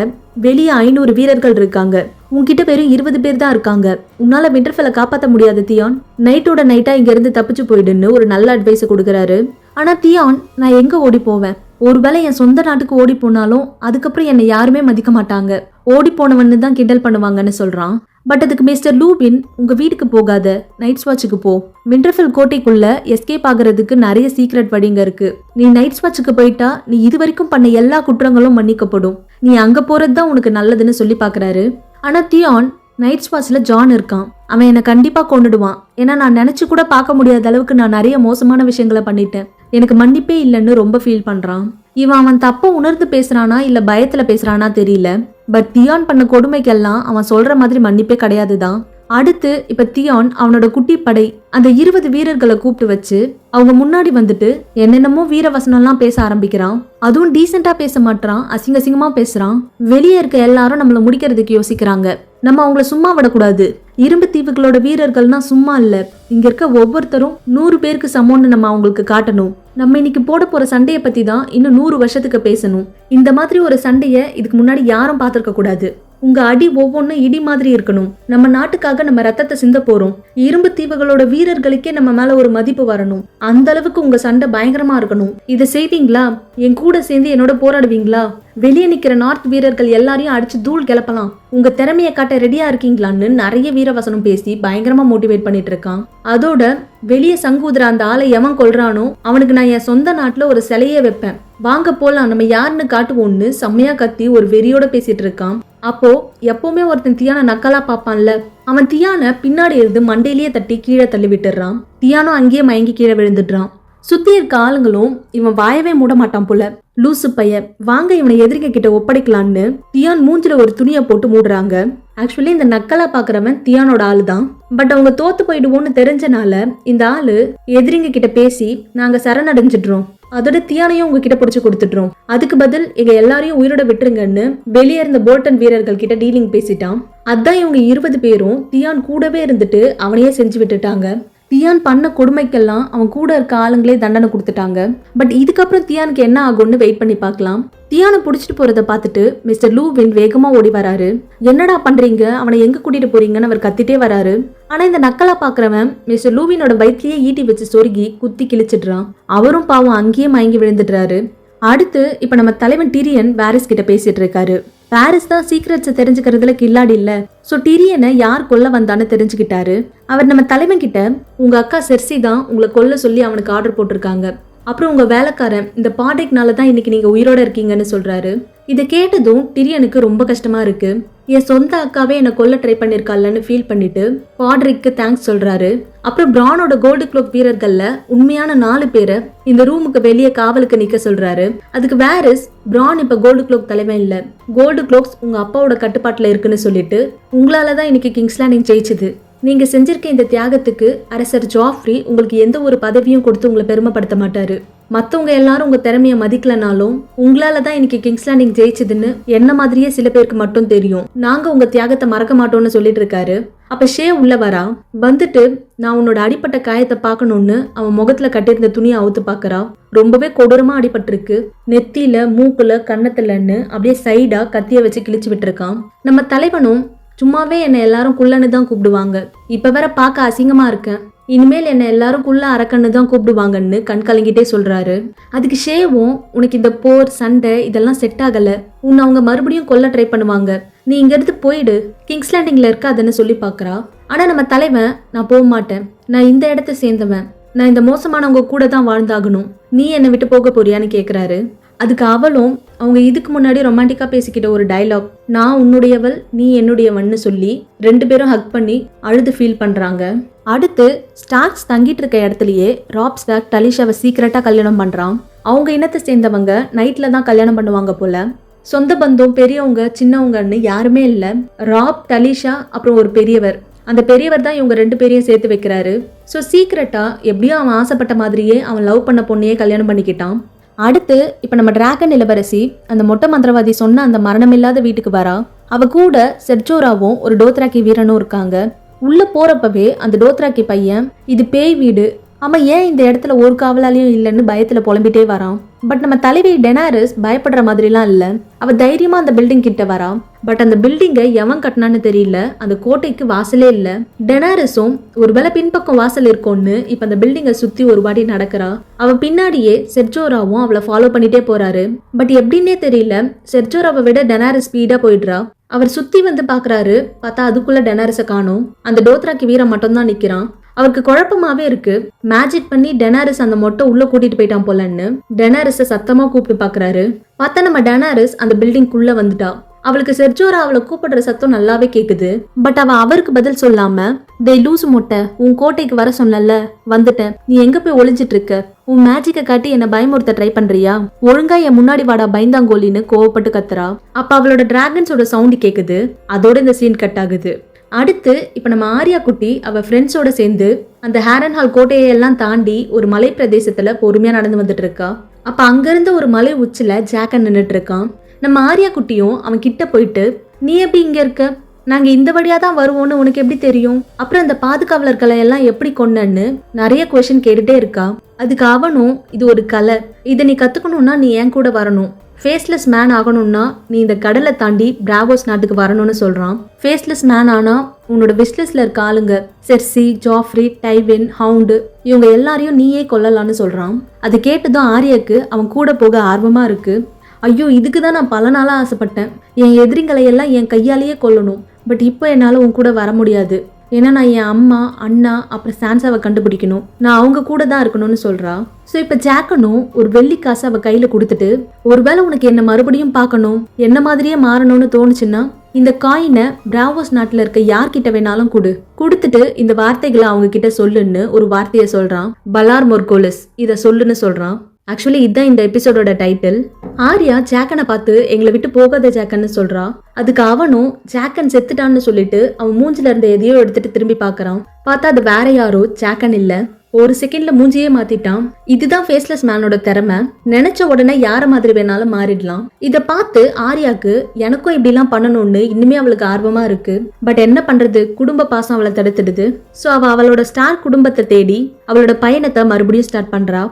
வெளியே 500 வீரர்கள் இருக்காங்க, உன்கிட்ட வெறும் 20 பேர் தான் இருக்காங்க, உன்னால விண்டர்ஃபெல்ல காப்பாற்ற முடியாது தியான், நைட்டோட நைட்டா இங்க இருந்து தப்பிச்சு போயிடுன்னு ஒரு நல்ல அட்வைஸ் கொடுக்குறாரு. ஆனா தியான் நான் எங்க ஓடி போவேன், ஒருவேளை என் சொந்த நாட்டுக்கு ஓடி போனாலும் அதுக்கப்புறம் என்னை யாருமே மதிக்க மாட்டாங்க, ஓடி போனவன்னு தான் கிண்டல் பண்ணுவாங்கன்னு சொல்றான். பட் அதுக்கு மிஸ்டர் லூபின், உங்க வீட்டுக்கு போகாத, நைட்ஸ் வாட்சுக்கு போ. விண்டர்ஃபெல் கோட்டைக்குள்ள எஸ்கேப் ஆகுறதுக்கு நிறைய சீக்ரெட் வழிங்க இருக்கு. நீ நைட்ஸ் வாட்சுக்கு போயிட்டா நீ இதுவரைக்கும் பண்ண எல்லா குற்றங்களும் மன்னிக்கப்படும். நீ அங்க போறதுதான் உனக்கு நல்லதுன்னு சொல்லி பாக்குறாரு. ஆனா தியான், நைட்ஸ் வாட்ச்ல ஜான் இருக்கான், அவன் என்னை கண்டிப்பா கொன்னுடுவான். ஏன்னா நான் நினைச்சு கூட பார்க்க முடியாத அளவுக்கு நான் நிறைய மோசமான விஷயங்களை பண்ணிட்டேன், எனக்கு மன்னிப்பே இல்லைன்னு ரொம்ப ஃபீல் பண்றான். அவன் தப்ப உணர்ந்து பேசுறானா இல்ல பயத்துல பேசுறானா தெரியல. பட் தியான் பண்ண கொடுமைக்கெல்லாம் அவன் சொல்ற மாதிரி மன்னிப்பே கிடையாதுதான். அடுத்து இப்ப தியான் அவனோட குட்டி படை அந்த 20 வீரர்களை கூப்பிட்டு வச்சு அவங்க முன்னாடி வந்துட்டு என்னென்னமோ வீரவசனம்லாம் பேச ஆரம்பிக்கிறான். அதுவும் டீசெண்டா பேச மாட்டான், அசிங்கமா பேசுறான். வெளியே இருக்க எல்லாரும் நம்மள முடிக்கிறதுக்கு யோசிக்கிறாங்க. நம்ம அவங்கள சும்மா விடக்கூடாது. இரும்பு தீவுகளோட வீரர்கள்னா சும்மா இல்ல, இங்க இருக்க ஒவ்வொருத்தரும் 100 பேருக்கு சமம்னு நம்ம அவங்களுக்கு காட்டணும். நம்ம இன்னைக்கு போட போற சண்டைய பத்தி தான் இன்னும் 100 வருஷத்துக்கு பேசணும். இந்த மாதிரி ஒரு சண்டைய இதுக்கு முன்னாடி யாரும் பார்த்திருக்க கூடாது. உங்க அடி ஒவ்வொன்னும் இடி மாதிரி இருக்கணும். நம்ம நாட்டுக்காக நம்ம ரத்தத்தை சிந்த போறோம். இரும்பு தீவுகளோட வீரர்களுக்கே நம்ம மேல ஒரு மதிப்பு வரணும். அந்த அளவுக்கு உங்க சண்டை பயங்கரமா இருக்கணும். இதை செய்வீங்களா? என் கூட சேர்ந்து என்னோட போராடுவீங்களா? வெளியே நிக்கிற நார்த் வீரர்கள் எல்லாரையும் அடிச்சு தூள் கிளப்பலாம். உங்க திறமைய காட்ட ரெடியா இருக்கீங்களான்னு நிறைய வீரவசனம் பேசி பயங்கரமா மோட்டிவேட் பண்ணிட்டு இருக்கான். அதோட வெளியே சங்கூதுற அந்த ஆளை எவன் கொல்றானோ அவனுக்கு நான் என் சொந்த நாட்டுல ஒரு சிலையே வைப்பேன், வாங்க போலாம், நம்ம யாருன்னு காட்டுவோன்னு செம்மையா கத்தி ஒரு வெறியோட பேசிட்டு இருக்கான். அப்போ எப்பவுமே ஒருத்தன் தியான நக்கலா பாப்பான்ல, அவன் தியான பின்னாடி இருந்து மண்டையிலேயே தட்டி கீழே தள்ளி விட்டுறான். தியானோ அங்கேயே மயங்கி கீழே விழுந்துடுறான். சுத்தி இருக்க ஆளுங்களும் இவன் வாயவே மூட மாட்டான் போல, லூசு பைய, வாங்க இவனை எதிரிங்க கிட்ட ஒப்படைக்கலான்னு தியான் மூஞ்சில ஒரு துணியை போட்டு மூடுறாங்க. ஆக்சுவலி இந்த நக்கலா பாக்குறவன் தியானோட ஆளு தான். பட் அவங்க தோத்து போயிடுவோன்னு தெரிஞ்சனால இந்த ஆளு எதிரிங்க கிட்ட பேசி நாங்க சரணடைஞ்சிடுறோம், அதோட தியானையும் உங்ககிட்ட பிடிச்சு கொடுத்துடுறோம், அதுக்கு பதில் எங்க எல்லாரையும் உயிரோட விட்டுருங்கன்னு வெளியே இருந்த போல்டன் வீரர்கள் கிட்ட டீலிங் பேசிட்டான். அதான் இவங்க 20 பேரும் தியான் கூடவே இருந்துட்டு அவனையே செஞ்சு விட்டுட்டாங்க. தியான் பண்ண கொடுமைக்கெல்லாம் அவன் கூட இருக்க ஆளுங்களே தண்டனை கொடுத்துட்டாங்க. பட் இதுக்கப்புறம் தியானுக்கு என்ன ஆகும்னு வெயிட் பண்ணி பார்க்கலாம். தியானை புடிச்சிட்டு போறத பார்த்துட்டு மிஸ்டர் லூவின் வேகமா ஓடி வராரு. என்னடா பண்றீங்க, அவனை எங்க கூட்டிட்டு போறீங்கன்னு அவர் கத்திட்டே வராரு. ஆனா இந்த நக்கலா பாக்குறவன் மிஸ்டர் லூவினோட வயிற்றிலேயே ஈட்டி வச்சு சொருகி குத்தி கிழிச்சிடுறான். அவரும் பாவம் அங்கேயே மயங்கி விழுந்துடுறாரு. அடுத்து இப்ப நம்ம தலைவன் டிரியன் வாரிஸ் கிட்ட பேசிட்டு இருக்காரு. வாரிஸ் தான் சீக்ரெட்ஸை தெரிஞ்சுக்கிறதுல கில்லாடி இல்ல. சோ டிரியனை யார் கொல்ல வந்தான்னு தெரிஞ்சுக்கிட்டாரு. அவர் நம்ம தலைவன் கிட்ட உங்க அக்கா செர்சி தான் உங்களை கொல்ல சொல்லி அவனுக்கு ஆர்டர் போட்டிருக்காங்க, அப்புறம் உங்க வேலைக்காரன் இந்த பாட்ரிக்னால தான் இன்னைக்கு நீங்க உயிரோட இருக்கீங்கன்னு சொல்றாரு. இதை கேட்டதும் டிரியனுக்கு ரொம்ப கஷ்டமா இருக்கு. என் சொந்த அக்காவே என்னை கொல்ல ட்ரை பண்ணிருக்காள்னு ஃபீல் பண்ணிட்டு பாட்ரிக்கு தேங்க்ஸ் சொல்றாரு. அப்புறம் பிரானோட கோல்டு க்ளோக் வீரர்கள்ல உண்மையான 4 பேரை இந்த ரூமுக்கு வெளியே காவலுக்கு நிக்க சொல்றாரு. அதுக்கு வாரிஸ், பிரான் இப்ப கோல்டு க்ளோக் தலைவன் இல்ல, கோல்டு க்ளோக்ஸ் உங்க அப்பாவோட கட்டுப்பாட்டுல இருக்குன்னு சொல்லிட்டு உங்களாலதான் இன்னைக்கு கிங்ஸ் லேண்டிங் ஜெயிச்சது. நீங்க செஞ்சிருக்க இந்த தியாகத்துக்கு அரசர் ஜாஃப்ரி உங்களுக்கு எந்த ஒரு பதவியும் கொடுத்து உங்களை பெருமைப்படுத்த மாட்டாரு. மத்தவங்க எல்லாரும் உங்க திறமைய மதிக்கலனாலும் உங்களாலதான் இன்னைக்கு கிங்ஸ் லேண்டிங் ஜெயிச்சதுன்னு என்ன மாதிரியே சில பேருக்கு மட்டும் தெரியும். நாங்க உங்க தியாகத்தை மறக்க மாட்டோம்னு சொல்லிட்டு இருக்காரு. அப்ப ஷே உள்ள வரா. வந்துட்டு நான் உன்னோட அடிப்பட்ட காயத்தை பார்க்கணும்னு அவன் முகத்துல கட்டியிருந்த துணியை அவுத்து பாக்குறா. ரொம்பவே கொடூரமா அடிபட்டிருக்கு. நெத்தியில, மூக்குல, கன்னத்துலன்னு அப்படியே சைடா கத்திய வச்சு கிழிச்சு விட்டுருக்கான். நம்ம தலைவனும் சும்மாவே என்னை எல்லாரும் குள்ளன்னு தான் கூப்பிடுவாங்க, இப்ப வேற பார்க்க அசிங்கமா இருக்கேன், இனிமேல் என்ன எல்லாரும் குள்ள அரக்கன்னு தான் கூப்பிடுவாங்கன்னு கண் கலங்கிட்டே சொல்றாரு. அதுக்கு ஷேவும், உனக்கு இந்த போர் சண்டை இதெல்லாம் செட் ஆகல, உன்னை அவங்க மறுபடியும் கொல்ல ட்ரை பண்ணுவாங்க, நீ இங்க இருந்து போயிடு, கிங்ஸ் லேண்டிங்ல இருக்காதுன்னு சொல்லி பாக்குறா. ஆனா நம்ம தலைவன், நான் போக மாட்டேன், நான் இந்த இடத்த சேர்ந்தவன், நான் இந்த மோசமானவங்க கூட தான் வாழ்ந்தாகணும், நீ என்னை விட்டு போக போறியான்னு கேக்குறாரு. அதுக்கு அவளும் அவங்க இதுக்கு முன்னாடி ரொமான்டிக்கா பேசிக்கிட்ட ஒரு டைலாக், நான் உன்னுடையவள் நீ என்னுடையவன்னு சொல்லி 2 பேரும் ஹக் பண்ணி அழுது ஃபீல் பண்றாங்க. அடுத்து ஸ்டார்க்ஸ் தங்கிட்டு இருக்க இடத்துலயே ராப் ஸ்டார்க் டலிஷாவை சீக்கிரட்டா கல்யாணம் பண்றான். அவங்க இனத்தை சேர்ந்தவங்க நைட்ல தான் கல்யாணம் பண்ணுவாங்க போல. சொந்த பந்தம் பெரியவங்க சின்னவங்கன்னு யாருமே இல்ல. ராப், டலிஷா, அப்புறம் ஒரு பெரியவர். அந்த பெரியவர் தான் இவங்க 2 பேரையும் சேர்த்து வைக்கிறாரு. ஸோ சீக்கிரட்டா எப்படியோ அவன் ஆசைப்பட்ட மாதிரியே அவன் லவ் பண்ண பொண்ணையே கல்யாணம் பண்ணிக்கிட்டான். அடுத்து இப்ப நம்ம டிராகன் இளவரசி அந்த மொட்டை மந்திரவாதி சொன்ன அந்த மரணமில்லாத வீட்டுக்கு வரா. அவ கூட செர்ஜோராவும் ஒரு டோத்ராக்கி வீரனும் இருக்காங்க. உள்ள போறப்பவே அந்த டோத்ராக்கி பையன், இது பேய் வீடு, அவன் ஏன் இந்த இடத்துல ஒரு காவலாலையும் இல்லைன்னு பயத்துல புலம்பிட்டே வரான். பட் நம்ம தலைவி டெனாரிஸ் பயப்படுற மாதிரிலாம் இல்ல, அவ தைரியமா அந்த பில்டிங் கிட்ட வரா. பட் அந்த பில்டிங்கை எவன் கட்டினான்னு தெரியல, அந்த கோட்டைக்கு வாசலே இல்ல. டெனாரிஸும் ஒருவேளை பின்பக்கம் வாசல் இருக்கும்னு இப்ப அந்த பில்டிங்கை சுத்தி ஒரு வாட்டி நடக்கிறா. அவ பின்னாடியே செர்ஜோராவும் அவளை ஃபாலோ பண்ணிட்டே போறாரு. பட் எப்படின்னே தெரியல, செர்ஜோராவை விட டெனாரிஸ் ஸ்பீடா போயிடுறா. அவர் சுத்தி வந்து பாக்குறாரு. பார்த்தா அதுக்குள்ள டெனாரிஸ காணோம். அந்த டோத்ராக்கி வீரன் மட்டும் தான் நிக்கிறான். அவருக்கு குழப்பமாவே இருக்கு. மேஜிக் பண்ணி டெனாரிஸ் அந்த மொட்டை உள்ள கூட்டிட்டு போயிட்டான் போலன்னு டெனாரிஸ சத்தமா கூப்பிட்டு பாக்குறாரு. பார்த்தா நம்ம டெனாரிஸ் அந்த பில்டிங்குள்ள வந்துட்டா. அவளுக்கு செர்ஜோரா அவளை கூப்பிடுற சத்தம் நல்லாவே கேக்குது. பட் அவருக்கு பதில் சொல்லாம, டே லூசு மொட்டை, உன் கோட்டைக்கு வர சொன்னல, வந்துட்டேன். நீ எங்க போய் ஒளிஞ்சிட்டு இருக்க? உன் மேஜிக்கை காட்டி என்ன பயமுறுத்த ட்ரை பண்றியா? ஒழுங்கா என் முன்னாடி வாடா பயந்தாங்கோலின்னு கோவப்பட்டு கத்துறா. அப்ப அவளோட டிராகன்ஸோட சவுண்ட் கேக்குது. அதோட இந்த சீன் கட் ஆகுது. அடுத்து இப்ப நம்ம ஆர்யா குட்டி அவ ஃப்ரெண்ட்ஸோட சேர்ந்து அந்த ஹேரன்ஹால் கோட்டையெல்லாம் தாண்டி ஒரு மலை பிரதேசத்துல பொறுமையா நடந்து வந்துட்டு இருக்கா. அப்ப அங்கிருந்த ஒரு மலை உச்சில ஜாக்கன் நின்னுட்டு இருக்கான். நம்ம ஆர்யா குட்டியும் அவன் கிட்ட போயிட்டு, நீ எப்படி இங்க இருக்க? நாங்க இந்த வழியா தான் வருவோம்னு உனக்கு எப்படி தெரியும்? அப்புறம் அந்த பாதுகாவலர்களை எல்லாம் எப்படி கொன்னன்னு நிறைய கொஸ்டின் கேட்டுட்டே இருக்கா. அதுக்கு அவனும், இது ஒரு கலை, இதை நீ கத்துக்கணும்னா நீ என் கூட வரணும். ஃபேஸ்லெஸ் மேன் ஆகணும்னா நீ இந்த கடலை தாண்டி பிராவோஸ் நாட்டுக்கு வரணும்னு சொல்றான். ஃபேஸ்லெஸ் மேன் ஆனா உன்னோட பிஸ்னஸ்ல இருக்க ஆளுங்க செர்சி, ஜாஃப்ரி, டைவின், ஹவுண்டு இவங்க எல்லாரையும் நீயே கொல்லலான்னு சொல்றான். அது கேட்டதும் ஆர்யாக்கு அவன் கூட போக ஆர்வமா இருக்கு. ஐயோ, இதுக்கு தான் நான் பல நாளாக ஆசைப்பட்டேன். என் எதிரிங்களை எல்லாம் என் கையாலேயே கொல்லணும். பட் இப்போ என்னால் உன் கூட வர முடியாது. ஏன்னா நான் என் அம்மா, அண்ணா, அப்புறம் சான்சாவை கண்டுபிடிக்கணும். நான் அவங்க கூட தான் இருக்கணும்னு சொல்றா. ஸோ இப்போ ஜாக்கனும் ஒரு வெள்ளி காசை அவ கையில கொடுத்துட்டு, ஒருவேளை உனக்கு என்ன மறுபடியும் பார்க்கணும், என்ன மாதிரியே மாறணும்னு தோணுச்சுன்னா இந்த காயினை பிராவோஸ் நாட்டில் இருக்க யார்கிட்ட வேணாலும் கொடுத்துட்டு இந்த வார்த்தைகளை அவங்க கிட்ட சொல்லுன்னு ஒரு வார்த்தையை சொல்றான். பலார் மொர்கோலிஸ், இதை சொல்லுன்னு சொல்றான். ஆக்சுவலி இதுதான் இந்த எபிசோடோட டைட்டில். ஆர்யா ஜாக்கனை பார்த்து எங்களை விட்டு போகாத ஜாக்கன்னு சொல்றா. அதுக்கு அவனும் ஜாக்கன் செத்துட்டான்னு சொல்லிட்டு அவன் மூஞ்சில இருந்த எதையோ எடுத்துட்டு திரும்பி பாக்குறான். பார்த்தா அது வேற யாரோ, ஜாக்கன் இல்ல. ஒரு செகண்ட்ல மூஞ்சியே மாத்திட்டான். இதுதான் ஃபேஸ்லெஸ் மேனோட திறமை. நினைச்ச உடனே யார மாதிரி வேணாலும் மாறிடலாம். இத பார்த்து ஆர்யாக்கு எனக்கும் இப்படிலாம் பண்ணணும்னு இன்னுமே அவளுக்கு ஆர்வமா இருக்கு. பட் என்ன பண்றது, குடும்ப பாசம் அவளை தடுத்துடுது. ஸோ அவளோட ஸ்டார் குடும்பத்தை தேடி அவளோட பயணத்தை மறுபடியும் ஸ்டார்ட் பண்றா.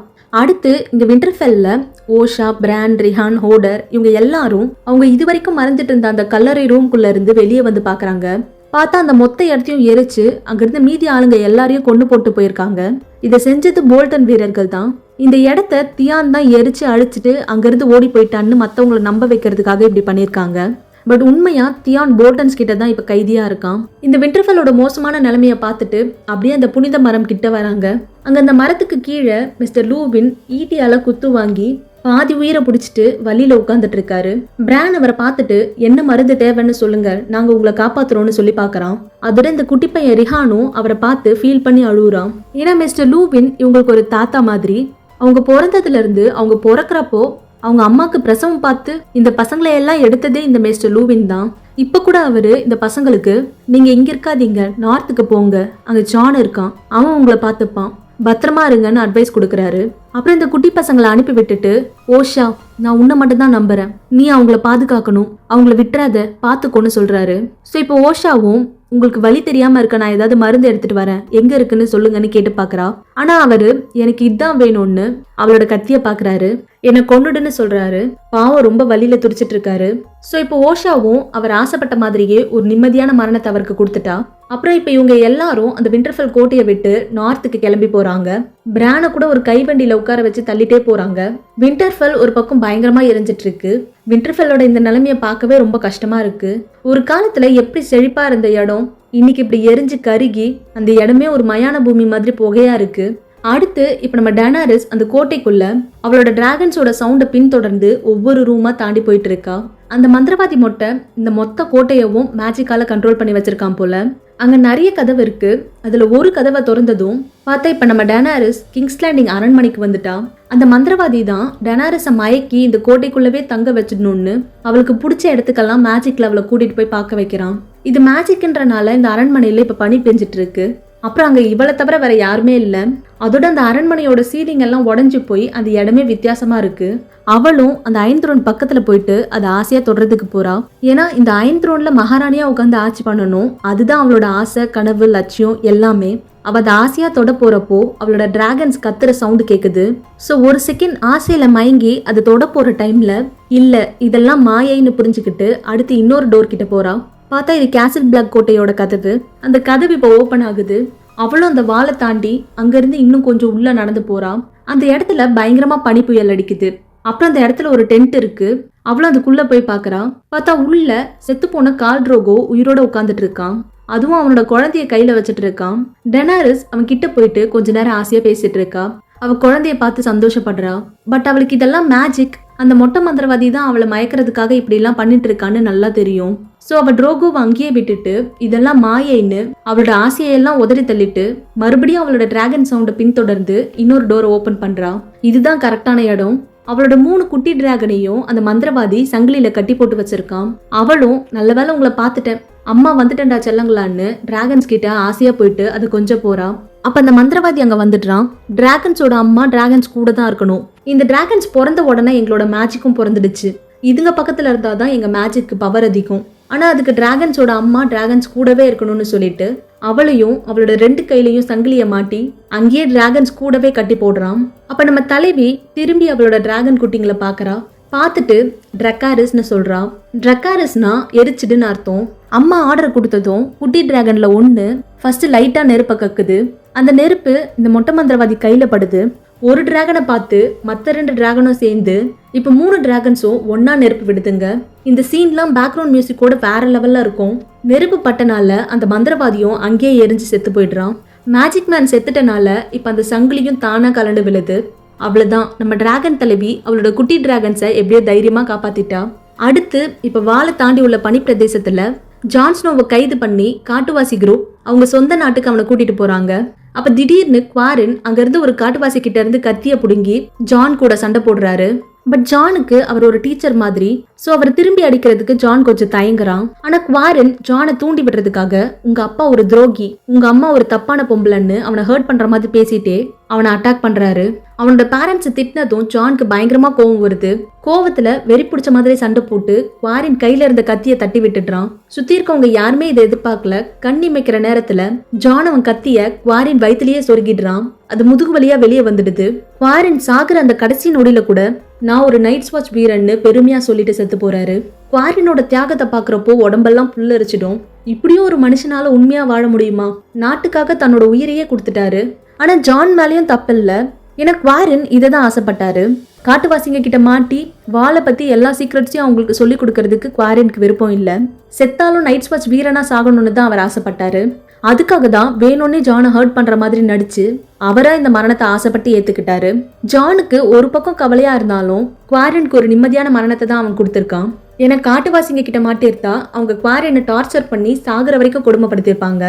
அடுத்து இந்த விண்டர்ஃபெல்ல ஓஷா, பிரான், ரிஹான், ஹோடர் இவங்க எல்லாரும் அவங்க இதுவரைக்கும் மறைஞ்சிட்டு இருந்த அந்த கல்லறை ரூம்குள்ள இருந்து வெளியே வந்து பாக்குறாங்க. பார்த்தா அந்த மொத்த இடத்தையும் எரிச்சு அங்கிருந்து மீதி ஆளுங்க எல்லாரையும் கொண்டு போட்டு போயிருக்காங்க. இதை செஞ்சது போல்டன் வீரர்கள் தான். இந்த இடத்த தியான் தான் எரிச்சு அழிச்சிட்டு அங்கிருந்து ஓடி போயிட்டான்னு மத்தவங்களை நம்ப வைக்கிறதுக்காக இப்படி பண்ணியிருக்காங்க. பட் உண்மையா தியான் போல்டன்ஸ் கிட்ட தான் இப்ப கைதியா இருக்கான். இந்த விண்டர்ஃபெல்லோட மோசமான நிலைமைய பார்த்துட்டு அப்படியே அந்த புனித மரம் கிட்ட வராங்க. அங்க அந்த மரத்துக்கு கீழே மிஸ்டர் லூவின் ஈட்டியால குத்து வாங்கி பாதி உயிரை பிடிச்சிட்டு வழியில உட்கார்ந்துட்டு இருக்காரு. பிரான் அவரை பார்த்துட்டு, என்ன மருந்து தேவைன்னு சொல்லுங்க, நாங்க உங்களை காப்பாத்துறோம்னு சொல்லி பாக்குறான். அதோட இந்த குட்டி பையன் ரிஹானும் அவரை பார்த்து ஃபீல் பண்ணி அழுகுறான். ஏன்னா மிஸ்டர் லூவின் இவங்களுக்கு ஒரு தாத்தா மாதிரி. அவங்க பிறந்ததுல இருந்து அவங்க பிறக்கிறப்போ அவங்க அம்மாக்கு பிரசவம் பார்த்து இந்த பசங்களை எல்லாம் எடுத்ததே இந்த மிஸ்டர் லூவின் தான். இப்ப கூட அவரு இந்த பசங்களுக்கு, நீங்க இங்க இருக்காதீங்க, நார்த்துக்கு போங்க, அங்க ஜான் இருக்கான், அவன் உங்களை பார்த்துப்பான், பத்திரமா இருங்கன்னு அட்வைஸ் கொடுக்குறாரு. அப்புறம் இந்த குட்டி பசங்களை அனுப்பி விட்டுட்டு, ஓஷா நான் உன்னை மட்டும் தான் நம்புறேன், நீ அவங்கள பாதுகாக்கணும், அவங்கள விட்டுறாத, பாத்துக்கோன்னு சொல்றாரு. ஸோ இப்போ ஓஷாவும், உங்களுக்கு வழி தெரியாம இருக்க, நான் ஏதாவது மருந்து எடுத்துட்டு வரேன், எங்க இருக்குன்னு சொல்லுங்கன்னு கேட்டு பாக்குறா. ஆனா அவரு எனக்கு இதான் வேணும்னு அவளோட கத்திய பாக்குறாரு. என்னை கொன்னுடுன்னு சொல்றாரு. பாவம் ரொம்ப வலியில துடிச்சிட்டு இருக்காரு. ஸோ இப்போ ஓஷாவும் அவர் ஆசைப்பட்ட மாதிரியே ஒரு நிம்மதியான மரணத்தை அவருக்கு கொடுத்துட்டா. அப்புறம் இப்ப இவங்க எல்லாரும் அந்த விண்டர்ஃபெல் கோட்டையை விட்டு நார்த்துக்கு கிளம்பி போறாங்க. பிரானை கூட ஒரு கைவண்டியில உட்கார வச்சு தள்ளிட்டே போறாங்க. விண்டர்ஃபெல் ஒரு பக்கம் பயங்கரமா எரிஞ்சிட்டு இருக்கு. விண்டர்ஃபெல்லோட இந்த நிலைமையை பார்க்கவே ரொம்ப கஷ்டமா இருக்கு. ஒரு காலத்துல எப்படி செழிப்பா இருந்த இடம் இன்னைக்கு இப்படி எரிஞ்சு கருகி அந்த இடமே ஒரு மயான பூமி மாதிரி புகையா இருக்கு. அடுத்து இப்ப நம்ம டெனாரிஸ் அந்த கோட்டைக்குள்ள அவளோட டிராகன்ஸோட சவுண்டை பின்தொடர்ந்து ஒவ்வொரு ரூமா தாண்டி போயிட்டு இருக்கா. அந்த மந்திரவாதி மொட்டை இந்த மொத்த கோட்டையவும் மேஜிக்கால கண்ட்ரோல் பண்ணி வச்சிருக்கான் போல. அங்க நிறைய கதவு இருக்கு. அதுல ஒரு கதவை திறந்ததும் பார்த்தா இப்ப நம்ம டெனாரிஸ் கிங்ஸ் லேண்டிங் அரண்மனைக்கு வந்துட்டா. அந்த மந்திரவாதி தான் டெனாரிஸை மயக்கி இந்த கோட்டைக்குள்ளவே தங்க வச்சிடணும்னு அவளுக்கு பிடிச்ச இடத்துக்கெல்லாம் மேஜிக்ல அவளை கூட்டிட்டு போய் பார்க்க வைக்கிறான். இது மேஜிக்ன்றனால இந்த அரண்மனையில இப்ப பனி பெஞ்சிட்டு இருக்கு. அப்புறம் அங்க இவளை தவிர வேற யாருமே இல்ல. அதோட அந்த அரண்மனையோட சீலிங் எல்லாம் உடஞ்சு போய் அந்த இடமே வித்தியாசமா இருக்கு. அவளும் அந்த அயன் த்ரோன் பக்கத்துல போயிட்டு அதை ஆசையா தொடறதுக்கு போறா. ஏன்னா இந்த அயன் த்ரோன்ல மகாராணியா உட்காந்து ஆட்சி பண்ணணும், அதுதான் அவளோட ஆசை, கனவு, லட்சியம் எல்லாமே. அவ அதை ஆசையா தொட போறப்போ அவளோட டிராகன்ஸ் கத்துற சவுண்டு கேக்குது. ஸோ ஒரு செகண்ட் ஆசையில மயங்கி அதை தொட போற டைம்ல இல்ல இதெல்லாம் மாயைன்னு புரிஞ்சுக்கிட்டு அடுத்து இன்னொரு டோர் கிட்ட போறா. பார்த்தா இது கேசல் பிளாக் கோட்டையோட கதவு. அந்த கதவு இப்போ ஓப்பன் ஆகுது. அவளும் அந்த வாளை தாண்டி அங்கிருந்து இன்னும் கொஞ்சம் உள்ள நடந்து போறா. அந்த இடத்துல பயங்கரமா பனி புயல் அடிக்குது. அப்புறம் அந்த இடத்துல ஒரு டென்ட் இருக்கு. அவளும் அதுக்குள்ள போய் பாக்குறா. பார்த்தா உள்ள செத்து போன கால் ட்ரோகோ உயிரோட உட்காந்துட்டு இருக்கான். அதுவும் அவனோட குழந்தைய கையில வச்சுட்டு இருக்கான். டெனாரிஸ் அவன் கிட்ட போயிட்டு கொஞ்ச நேரம் ஆசையா பேசிட்டு இருக்கா. அவ குழந்தைய பார்த்து சந்தோஷப்படுறா. பட் அவளுக்கு இதெல்லாம் மேஜிக். அந்த மொட்டை மந்திரவாதி தான் அவளை மயக்கிறதுக்காக இப்படி எல்லாம் பண்ணிட்டு இருக்கான்னு நல்லா தெரியும். சோ அவ ட்ரோகோவை அங்கேயே விட்டுட்டு இதெல்லாம் மாயைன்னு அவளோட ஆசையெல்லாம் உதறி தள்ளிட்டு மறுபடியும் அவளோட டிராகன் சவுண்டை பின்தொடர்ந்து இன்னொரு டோரை ஓபன் பண்றா. இதுதான் கரெக்டான இடம். அவளோட 3 குட்டி டிராகனையும் அந்த மந்திரவாதி சங்கிலியில கட்டி போட்டு வச்சிருக்கான். அவளும் நல்ல வேளை உங்களை பார்த்துட்டேன், அம்மா வந்துட்டேன்டா செல்லங்களான்னு டிராகன்ஸ் கிட்ட ஆசையா போயிட்டு அது கொஞ்சம் போறா. அப்ப அந்த மந்திரவாதி அங்க வந்துடுறான். டிராகன்ஸோட அம்மா டிராகன்ஸ் கூட தான் இருக்கணும். இந்த டிராகன்ஸ் பிறந்த உடனே எங்களோட மேஜிக்கும் பிறந்துடுச்சு. இதுங்க பக்கத்துல இருந்தாதான் எங்க மேஜிக்கு பவர் அதிகம். ஆனா அதுக்கு டிராகன்ஸோட அம்மா டிராகன்ஸ் கூடவே இருக்கணும்னு சொல்லிட்டு அவளையும் அவளோட 2 கையிலையும் சங்கிலிய மாட்டி அங்கேயே டிராகன்ஸ் கூடவே கட்டி போடுறான். அப்ப நம்ம தலைவி திரும்பி அவளோட டிராகன் குட்டிங்களை பாக்குறா. பார்த்துட்டு ட்ரக்காரிஸ்னு சொல்றா. ட்ரக்காரிஸ்னா எரிச்சிடுன்னு அர்த்தம். அம்மா ஆர்டர் கொடுத்ததும் குட்டி டிராகன்ல ஒண்ணு ஃபர்ஸ்ட் லைட்டா நெருப்ப கக்குது. அந்த நெருப்பு இந்த மொட்டை மந்திரவாதி கையில படுது. ஒரு டிராகனை பார்த்து மற்ற 2 டிராகனும் சேர்ந்து இப்ப 3 டிராகன்ஸும் ஒன்னா நெருப்பு விடுதுங்க. இந்த சீன்லாம் பேக்ரவுண்ட் மியூசிக்கோட வேற லெவல்ல இருக்கும். நெருப்பு பட்டனால அந்த மந்திரவாதியும் அங்கேயே எரிஞ்சு செத்து போயிடுறான். மேஜிக் மேன் செத்துட்டனால இப்ப அந்த சங்கிலியும் தானா கலண்டு விழுது. அவ்வளவுதான், நம்ம டிராகன் தலைவி அவளோட குட்டி டிராகன்ஸை எப்படியோ தைரியமா காப்பாத்திட்டா. அடுத்து இப்ப வாழை தாண்டி உள்ள பனி பிரதேசத்துல ஜான் ஸ்னோவை கைது பண்ணி காட்டுவாசி குரூப் அவங்க சொந்த நாட்டுக்கு அவனை கூட்டிட்டு போறாங்க. அப்ப திடீர்னு குவாரின் அங்கிருந்து ஒரு காட்டுவாசி கிட்ட இருந்து கத்திய புடுங்கி ஜான் கூட சண்டை போடுறாரு. பட் ஜானுக்கு அவர் ஒரு டீச்சர் மாதிரி, சோ அவர் திரும்பி அடிக்கிறதுக்கு ஜான் கொஞ்சம் தயங்குறான். ஆனா குவாரின் ஜானை தூண்டி விடுறதுக்காக உங்க அப்பா ஒரு துரோகி, உங்க அம்மா ஒரு தப்பான பொம்பளைன்னு அவனை ஹர்ட் பண்ற மாதிரி பேசிட்டே அவனை அட்டாக் பண்றாரு. அவனோட பேரண்ட்ஸ் திட்டினதும் ஜானுக்கு பயங்கரமா கோவம் வருது. கோவத்துல வெறி பிடிச்ச மாதிரி சண்டை போட்டு குவாரின் கையில இருந்த கத்திய தட்டி விட்டுடுறான். சுத்தி இருக்கவங்க யாருமே இதை எதிர்பார்க்கல. கண்ணிமைக்கிற நேரத்துல ஜான் அவன் கத்திய குவாரின் வயிற்றுலயே சொருகிடுறான். அது முதுகு வழியா வெளியே வந்துடுது. குவாரின் சாகுற அந்த கடைசி நொடியில கூட நான் ஒரு நைட்ஸ் வாட்ச் வீரன்னு பெருமையா சொல்லிட்டு செத்து போறாரு. குவாரினோட தியாகத்தை பாக்குறப்போ உடம்பெல்லாம் புல்லரிச்சிடும். இப்படியும் ஒரு மனுஷனால உண்மையா வாழ முடியுமா? நாட்டுக்காக தன்னோட உயிரையே கொடுத்துட்டாரு. ஆனா ஜான் மேலேயும் தப்பில்ல. ஏன்னா குவாரின் இதைதான் ஆசைப்பட்டாரு. காட்டுவாசிங்க கிட்ட மாட்டி வாளை பத்தி எல்லா சீக்ரெட்ஸையும் அவங்களுக்கு சொல்லி கொடுக்கறதுக்கு குவாரினுக்கு விருப்பம் இல்ல. செத்தாலும் நைட்ஸ் வாட்ச் வீரனா சாகணும்னு தான் அவர் ஆசைப்பட்டாரு. அதுக்காக தான் வேணும்னே ஜானை ஹர்ட் பண்ற மாதிரி நடிச்சு அவரா இந்த மரணத்தை ஆசைப்பட்டு ஏத்துக்கிட்டாரு. ஜானுக்கு ஒரு பக்கம் கவலையா இருந்தாலும் குவாரினுக்கு ஒரு நிம்மதியான மரணத்தை தான் அவன் கொடுத்திருக்கான். ஏன்னா காட்டுவாசிங்க கிட்ட மாட்டிருந்தா அவங்க குவாரினை டார்ச்சர் பண்ணி சாகுற வரைக்கும் கொடுமைப்படுத்திருப்பாங்க.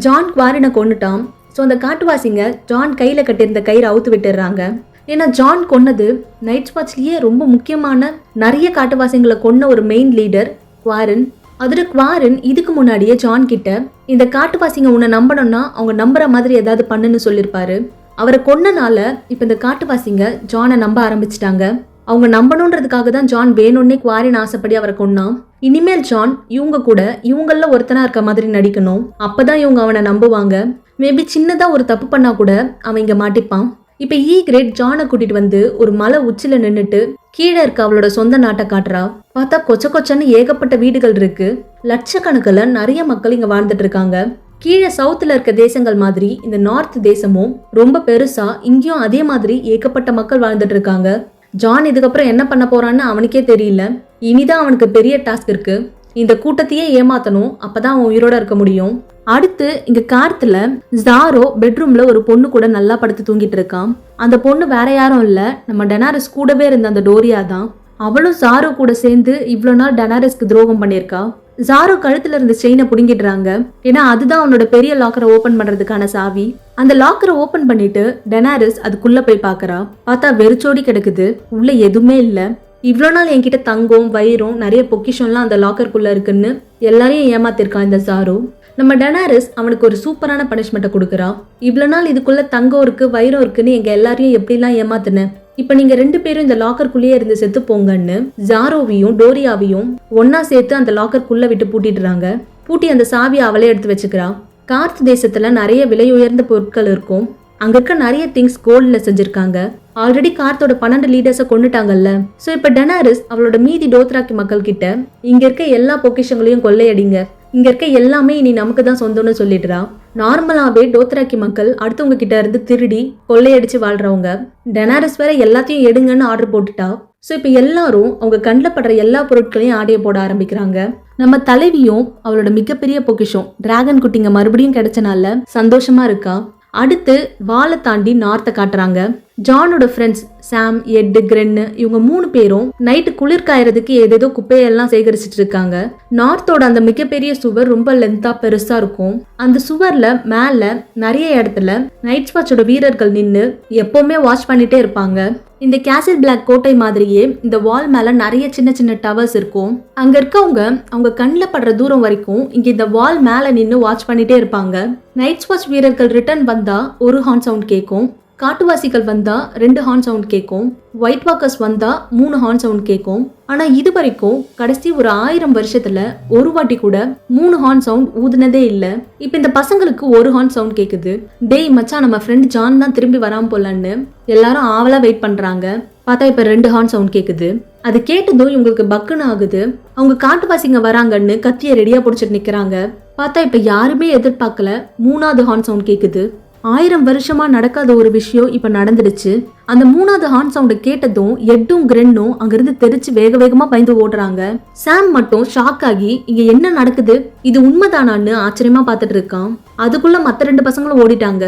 ஜான் குவாரினை கொன்னுட்டான். ஸோ அந்த காட்டுவாசிங்க ஜான் கையில கட்டியிருந்த கயிறு அவுத்து விட்டுறாங்க. ஏன்னா ஜான் கொன்னது நைட்ஸ் வாட்ச்லயே ரொம்ப முக்கியமான நிறைய காட்டுவாசிங்களை கொன்ன ஒரு மெயின் லீடர் குவாரின். அதுல குவாரின் இதுக்கு முன்னாடியே ஜான் கிட்ட இந்த காட்டுவாசிங்க உன்னை நம்பணும்னா அவங்க நம்புற மாதிரி ஏதாவது பண்ணுன்னு சொல்லியிருப்பாரு. அவரை கொன்னனால இப்ப இந்த காட்டுவாசிங்க ஜானை நம்ப ஆரம்பிச்சிட்டாங்க. அவங்க நம்பணுன்றதுக்காக தான் ஜான் வேணும்னே குவாரின் ஆசைப்படி அவரை கொன்னான். இனிமேல் ஜான் இவங்க கூட இவங்கள ஒருத்தனா இருக்க மாதிரி நடிக்கணும். அப்பதான் இவங்க அவனை நம்புவாங்க. மேபி சின்னதா ஒரு தப்பு பண்ணா கூட அவன் இங்க மாட்டிப்பான். இப்ப ஈகிரேட் ஜானை கூட்டிட்டு வந்து ஒரு மலை உச்சில நின்னுட்டு கீழே இருக்க அவளோட சொந்த நாட்டை காட்டுறா. பார்த்தா கொச்ச கொச்சன்னு ஏகப்பட்ட வீடுகள் இருக்கு. லட்சக்கணக்கில் நிறைய மக்கள் இங்க வாழ்ந்துட்டு இருக்காங்க. கீழே சவுத்துல இருக்க தேசங்கள் மாதிரி இந்த நார்த் தேசமும் ரொம்ப பெருசா, இங்கேயும் அதே மாதிரி ஏகப்பட்ட மக்கள் வாழ்ந்துட்டு இருக்காங்க. ஜான் இதுக்கப்புறம் என்ன பண்ண போறான்னு அவனுக்கே தெரியல. இனிதான் அவனுக்கு பெரிய டாஸ்க் இருக்கு. இந்த கூட்டத்தையே ஏமாத்தணும், அப்பதான் அவன் உயிரோட இருக்க முடியும். அடுத்து இங்க கார்த்துல ஜாரோ பெட்ரூம்ல ஒரு பொண்ணு கூட நல்லா படுத்து தூங்கிட்டு இருக்கான். அந்த பொண்ணு வேற யாரும் இல்ல, நம்ம டெனாரிஸ் கூடவே இருந்த அந்த டோரியா தான். அவளும் ஜாரோ கூட சேர்ந்து இவ்வளவு நாள் டெனாரிஸ்க்கு துரோகம் பண்ணிருக்கா. ஜாரோ கழுத்துல இருந்த செயினை புடுங்கிடுறாங்க. ஏன்னா அதுதான் அவனோட பெரிய லாக்கரை ஓபன் பண்றதுக்கான சாவி. அந்த லாக்கரை ஓபன் பண்ணிட்டு டெனாரிஸ் அதுக்குள்ள போய் பாக்குறா. பார்த்தா வெறிச்சோடி கிடக்குது. உள்ள எதுவுமே இல்ல. இவ்வளோ நாள் என்கிட்ட தங்கம் வைரம் நிறைய பொக்கிஷன்லாம் அந்த லாக்கருக்குள்ள இருக்குன்னு எல்லாரையும் ஏமாத்திருக்கான் இந்த ஜாரோ. நம்ம டெனாரிஸ் அவனுக்கு ஒரு சூப்பரான பனிஷ்மெண்ட்டை கொடுக்குறா. இவ்வளோ நாள் இதுக்குள்ள தங்கம் இருக்கு வைரம் இருக்குன்னு எங்க எல்லாரையும் எப்படிலாம் ஏமாத்தினேன். இப்ப நீங்க 2 பேரும் இந்த லாக்கருக்குள்ளேயே இருந்து செத்து போங்கன்னு ஜாரோவையும் டோரியாவையும் ஒன்னா சேர்த்து அந்த லாக்கருக்குள்ள விட்டு பூட்டிடுறாங்க. பூட்டி அந்த சாவியை அவளே எடுத்து வச்சுக்கிறா. கார்த் தேசத்துல நிறைய விலை உயர்ந்த பொருட்கள் இருக்கும். அங்க இருக்க நிறைய திங்ஸ் கோல்ட்ல செஞ்சிருக்காங்க. ஆல்ரெடி கார்த்தோட 12 லீடர்ஸை கொண்டுட்டாங்கல்ல. சோ இப்ப டெனாரிஸ் அவளோட மீதி டோத்ராக்கி மக்கள் கிட்ட இங்க இருக்க எல்லா பொக்கிஷங்களையும் கொள்ளையடிங்க, இங்க இருக்க எல்லாமே இனி நமக்கு தான் சொந்தம்னு சொல்லிடுறா. நார்மலாவே டோத்ராக்கி மக்கள் அடுத்தவங்க கிட்ட இருந்து திருடி கொள்ளையடிச்சு வாழ்றவங்க. டெனாரிஸ் வேற எல்லாத்தையும் எடுங்கன்னு ஆர்டர் போட்டுட்டா. ஸோ இப்போ எல்லாரும் அவங்க கண்ணில் படுற எல்லா பொருட்களையும் ஆடைய போட ஆரம்பிக்கிறாங்க. நம்ம தலைவியும் அவளோட மிகப்பெரிய பொக்கிஷம் டிராகன் குட்டிங்க மறுபடியும் கிடைச்சனால சந்தோஷமா இருக்கா. அடுத்து வாலை தாண்டி நார்த்தை காட்டுறாங்க. ஜானோட ஃப்ரெண்ட்ஸ் சாம், எட், கிரென்னு இவங்க 3 பேரும் நைட்டு குளிர் காயறதுக்கு ஏதேதோ குப்பையெல்லாம் சேகரிச்சுட்டு இருக்காங்க. நார்த்தோட அந்த மிகப்பெரிய சுவர் ரொம்ப லென்த்தா பெருசா இருக்கும். அந்த சுவர்ல மேல நிறைய இடத்துல நைட் வாட்சோட வீரர்கள் நின்று எப்பவுமே வாட்ச் பண்ணிட்டே இருப்பாங்க. இந்த கேசல் பிளாக் கோட்டை மாதிரியே இந்த வால் மேல நிறைய சின்ன சின்ன டவர்ஸ் இருக்கும். அங்க இருக்கவங்க அவங்க கண்ணில் படுற தூரம் வரைக்கும் இங்க இந்த வால் மேல நின்று வாட்ச் பண்ணிட்டே இருப்பாங்க. நைட் வாட்ச் வீரர்கள் ரிட்டர்ன் வந்தா ஒரு ஹார்ன் சவுண்ட் கேட்கும். காட்டுவாசிகள் வந்தா 2 ஹார்ன் சவுண்ட் கேட்கும். ஒயிட் வாக்கர்ஸ் வந்தா 3 ஹார்ன் சவுண்ட் கேட்கும். ஆனா இது வரைக்கும் கடைசி ஒரு 1000 வருஷத்துல ஒரு வாட்டி கூட 3 ஹார்ன் சவுண்ட் ஊதுனதே இல்ல. இப்ப இந்த பசங்களுக்கு ஒரு ஹார்ன் சவுண்ட் கேக்குது. டேய் மச்சான், நம்ம ஃப்ரெண்ட் ஜான் தான் திரும்பி வராம போலன்னு எல்லாரும் ஆவலா வெயிட் பண்றாங்க. பார்த்தா இப்ப 2 ஹார்ன் சவுண்ட் கேக்குது. அது கேட்டதும் இவங்களுக்கு பக்குன்னு ஆகுது. அவங்க காட்டுவாசிங்க வராங்கன்னு கத்திய ரெடியா புடிச்சிட்டு நிக்கிறாங்க. பார்த்தா இப்ப யாருமே எதிர்பார்க்கல 3வது ஹார்ன் சவுண்ட் கேக்குது. 1000 வருஷமா நடக்காத ஒரு விஷயம் இப்ப நடந்துடுச்சு. அந்த 3வது ஹார்ன் சவுண்டை கேட்டதும் எட்டும் கிரென்னும் அங்கிருந்து தெரிச்சு வேக வேகமா பயந்து ஓடுறாங்க. சாம் மட்டும் ஷாக் ஆகி இங்க என்ன நடக்குது, இது உண்மைதானான்னு ஆச்சரியமா பார்த்துட்டு இருக்கான். அதுக்குள்ள மத்த 2 பசங்களும் ஓடிட்டாங்க.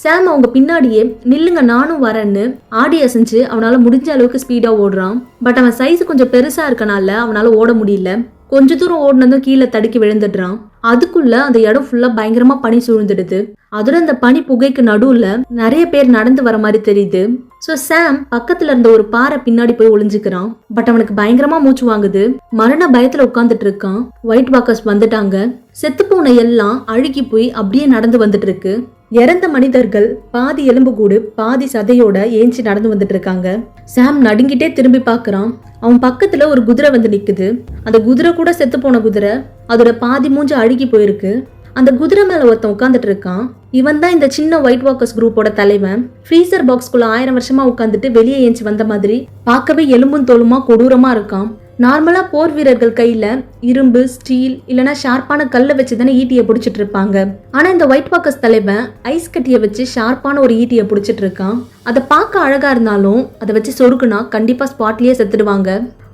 சாம் அவங்க பின்னாடியே நில்லுங்க நானும் வரேன்னு ஆடி அசைஞ்சு அவனால முடிஞ்ச அளவுக்கு ஸ்பீடா ஓடுறான். பட் அவன் சைஸ் கொஞ்சம் பெருசா இருக்கனால அவனால ஓட முடியல. கொஞ்ச தூரம் ஓடினதும் கீழே தடுக்கி விழுந்துடுறான். அதுக்குள்ள அந்த இடம் ஃபுல்லா பயங்கரமா பனி சூழ்ந்துடுது. அதோட அந்த பனி புகைக்கு நடுவுல நிறைய பேர் நடந்து வர மாதிரி தெரியுது. சோ சாம் பக்கத்துல இருந்த ஒரு பாறை பின்னாடி போய் ஒளிஞ்சுக்கிறான். பட் அவனுக்கு பயங்கரமா மூச்சு வாங்குது. மரண பயத்துல உட்கார்ந்துட்டு இருக்கான். ஒயிட் வாக்கர்ஸ் வந்துட்டாங்க. செத்து போன எல்லாம் அழுகி போய் அப்படியே நடந்து வந்துட்டு இருக்கு. இறந்த மனிதர்கள் பாதி எலும்பு கூடு பாதி சதையோட ஏஞ்சி நடந்து வந்துட்டு இருக்காங்க. சாம் நடுங்கிட்டே திரும்பி பாக்குறான். அவன் பக்கத்துல ஒரு குதிரை வந்து நிக்குது. அந்த குதிரை கூட செத்து போன குதிரை. அதோட பாதி மூஞ்சி அழுகி போயிருக்கு. அந்த குதிரை மேல ஒருத்தன் உட்காந்துட்டு இருக்கான். இவன் தான் இந்த சின்ன ஒயிட் வாக்கர்ஸ் குரூப்போட தலைவன். ஃப்ரீசர் பாக்ஸ்குள்ள 1000 வருஷமா உட்காந்துட்டு வெளியே ஏஞ்சி வந்த மாதிரி பார்க்கவே எலும்பும் தோலுமா கொடூரமா இருக்கான். நார்மலா போர் வீரர்கள் கையில இரும்பு, ஸ்டீல் இல்லனா ஷார்ப்பான கல்லை வச்சுதானே ஈட்டியை பிடிச்சிட்டு இருப்பாங்க. ஆனா இந்த ஒயிட் வாக்கர்ஸ் தலைவன் ஐஸ் கட்டியை வச்சு ஷார்ப்பான ஒரு ஈட்டியை பிடிச்சிட்டு இருக்கான். அதை பார்க்க அழகா இருந்தாலும் அதை வச்சு சொருக்குனா கண்டிப்பா ஸ்பாட்லயே செத்துடுவாங்க.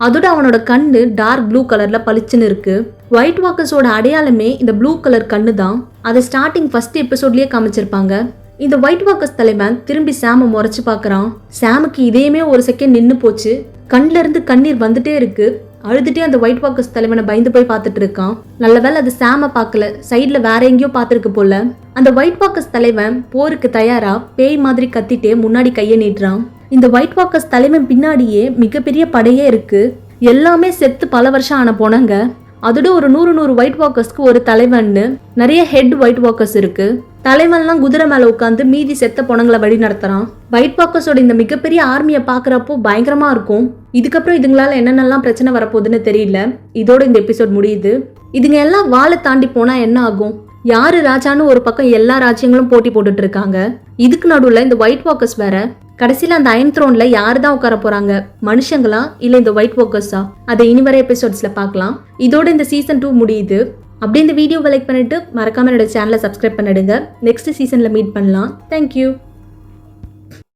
அதோட அவனோட கண்ணு டார்க் ப்ளூ கலர்ல பளிச்சுன்னு இருக்கு. ஒயிட் வாக்கர்ஸோட அடையாளமே இந்த ப்ளூ கலர் கண்ணு தான். அதை ஸ்டார்டிங் ஃபர்ஸ்ட் எபிசோட்லயே காமிச்சிருப்பாங்க. இந்த ஒயிட் வாக்கர்ஸ் தலைவன் திரும்பி சாம முறைச்சு பாக்குறான். சாமுக்கு இதயமே ஒரு செகண்ட் நின்னு போச்சு. கண்ல இருந்து கண்ணீர் வந்துட்டே இருக்கு. அழுதுட்டே அந்த ஒயிட் வாக்கர்ஸ் தலைவனை பயந்து போய் பார்த்துட்டு இருக்கான். நல்ல வேளை அது சாம பார்க்கல, சைட்ல வேற எங்கேயோ பார்த்துருக்கு போல. அந்த ஒயிட் வாக்கர்ஸ் தலைவன் போருக்கு தயாரா பேய் மாதிரி கத்திட்டே முன்னாடி கையை நீட்டுறான். இந்த ஒயிட் வாக்கர்ஸ் தலைவன் பின்னாடியே மிகப்பெரிய படையே இருக்கு. எல்லாமே செத்து பல வருஷம் ஆன போனாங்க. அதோட ஒரு 100 ஒயிட் வாக்கர்ஸ்க்கு ஒரு தலைவன்னு நிறைய ஹெட் ஒயிட் வாக்கர்ஸ் இருக்கு. தலைவன்லாம் குதிரை மேல உட்காந்து மீதி செத்த பொணங்களை வழி நடத்துறான். ஒயிட் வாக்கர்ஸோட இந்த மிகப்பெரிய ஆர்மியை பாக்குறப்போ பயங்கரமா இருக்கும். இதுக்கப்புறம் இதுங்களால என்னென்னலாம் பிரச்சனை வரப்போகுதுன்னு தெரியல. இதோட இந்த எபிசோட் முடியுது. இதுங்க எல்லாம் வாழை தாண்டி போனா என்ன ஆகும்? யாரு ராஜான்னு ஒரு பக்கம் எல்லா ராஜ்யங்களும் போட்டி போட்டுட்டு இருக்காங்க. இதுக்கு நடுவுல இந்த ஒயிட் வாக்கர்ஸ் வேற. கடைசியில அந்த அயன் த்ரோன்ல யாரு தான் உட்கார போறாங்க? மனுஷங்களா இல்ல இந்த ஒயிட் வாக்கர்ஸா? அதை இனி வர எபிசோட்ஸ்ல பார்க்கலாம். இதோட இந்த சீசன் 2 முடியுது. அப்படியே இந்த வீடியோவை லைக் பண்ணிட்டு மறக்காம என்னோட சேனலை சப்ஸ்கிரைப் பண்ணிடுங்க. நெக்ஸ்ட் சீசன்ல மீட் பண்ணலாம். தேங்க்யூ.